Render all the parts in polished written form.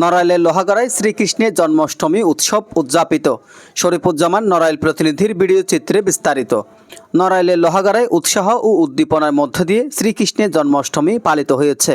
নড়াইলের লোহাগাড়ায় শ্রীকৃষ্ণের জন্মাষ্টমী উৎসব উদযাপিত। শরীফুজ্জামান নড়াইল প্রতিনিধির ভিডিও চিত্রে বিস্তারিত। নড়াইলের লোহাগাড়ায় উৎসাহ ও উদ্দীপনার মধ্য দিয়ে শ্রীকৃষ্ণের জন্মাষ্টমী পালিত হয়েছে।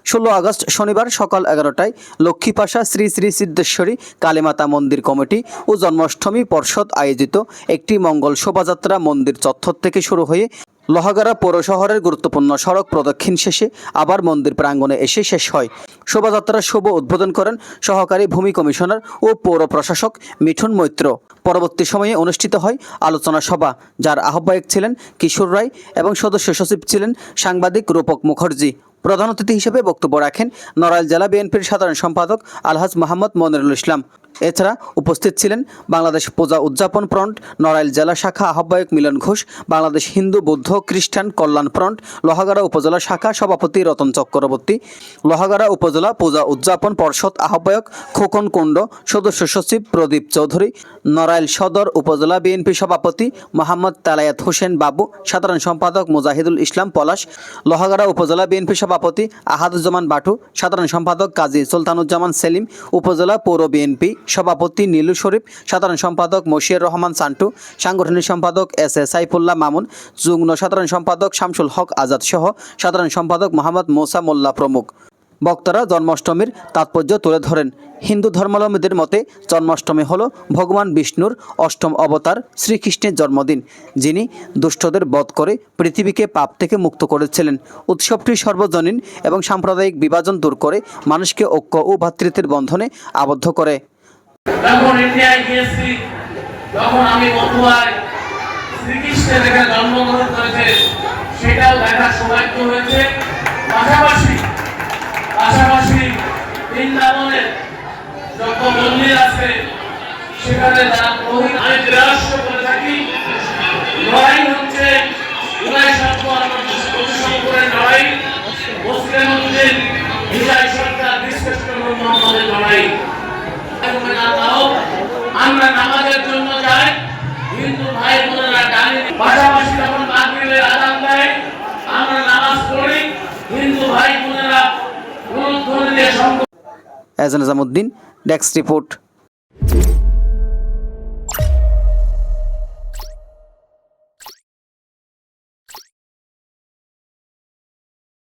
16 আগস্ট শনিবার সকাল 11টায় লক্ষ্মীপাশা শ্রী শ্রী সিদ্ধেশ্বরী কালীমাতা মন্দির কমিটি ও জন্মাষ্টমী পর্ষদ আয়োজিত একটি মঙ্গল শোভাযাত্রা মন্দির চত্বর থেকে শুরু হয়ে লোহাগাড়া পৌর শহরের গুরুত্বপূর্ণ সড়ক প্রদক্ষিণ শেষে আবার মন্দির প্রাঙ্গণে এসে শেষ হয়। শোভাযাত্রার শুভ উদ্বোধন করেন সহকারী ভূমি কমিশনার ও পৌর প্রশাসক মিঠুন মৈত্র। পরবর্তী সময়ে অনুষ্ঠিত হয় আলোচনা সভা, যার আহ্বায়ক ছিলেন কিশোর রায় এবং সদস্য সচিব ছিলেন সাংবাদিক রূপক মুখার্জি। প্রধান অতিথি হিসেবে বক্তব্য রাখেন নড়াইল জেলা বিএনপির সাধারণ সম্পাদক আলহাজ মোহাম্মদ মনিরুল ইসলাম। এছাড়া উপস্থিত ছিলেন বাংলাদেশ পূজা উদযাপন ফ্রন্ট নড়াইল জেলা শাখা আহ্বায়ক মিলন ঘোষ, বাংলাদেশ হিন্দু বৌদ্ধ খ্রিস্টান কল্যাণ ফ্রন্ট লোহাগাড়া উপজেলা শাখা সভাপতি রতন চক্রবর্তী, লোহাগাড়া উপজেলা পূজা উদযাপন পর্ষদ আহ্বায়ক খোকন কুণ্ড, সদস্য সচিব প্রদীপ চৌধুরী, নড়াইল সদর উপজেলা বিএনপি সভাপতি মোহাম্মদ তালায়াত হোসেন বাবু, সাধারণ সম্পাদক মুজাহিদুল ইসলাম পলাশ, লোহাগাড়া উপজেলা বিএনপি সভাপতি আহাদুজ্জামান বাটু, সাধারণ সম্পাদক কাজী সুলতানুজ্জামান সেলিম, উপজেলা পৌর বিএনপি সভাপতি নীলু শরীফ, সাধারণ সম্পাদক মশিউর রহমান সান্টু, সাংগঠনিক সম্পাদক এস এ সাইফুল্লাহ মামুন, যুগ্ম সাধারণ সম্পাদক শামসুল হক আজাদ সহ সাধারণ সম্পাদক মোহাম্মদ মোসা মোল্লা প্রমুখ। বক্তারা জন্মাষ্টমীর তাৎপর্য তুলে ধরেন। হিন্দু ধর্মাবলম্বীদের মতে জন্মাষ্টমী হল ভগবান বিষ্ণুর অষ্টম অবতার শ্রীকৃষ্ণের জন্মদিন, যিনি দুষ্টদের বধ করে পৃথিবীকে পাপ থেকে মুক্ত করেছিলেন। উৎসবটি সর্বজনীন এবং সাম্প্রদায়িক বিভাজন দূর করে মানুষকে ঐক্য ও ভ্রাতৃত্বের বন্ধনে আবদ্ধ করে। যখন ইন্ডিয়ায় গিয়েছি, যখন আমি মথুরায় শ্রীকৃষ্ণের এখানে জন্মগ্রহণ করেছে, সেটাও দেখার সৌভাগ্য হয়েছে। পাশাপাশি বৃন্দাবনের যত মন্দির আছে সেখানে যারা পুরোহিত আমি বিরাস্ত করে থাকি। লড়াই হচ্ছে লড়াই, মুসলিম মন্দির বিজয় সরকার বিশ্বেষ্ট মোহাম্মদের লড়াই। আমরা নামাজের জন্য যাই, হিন্দু ভাই বোনেরা ডানে, পাশাপাশি যখন মাগরিবের আযান দেয় আমরা নামাজ পড়ি, হিন্দু ভাই বোনেরা এজান নিজামুদ্দিন, ডেস্ক রিপোর্ট।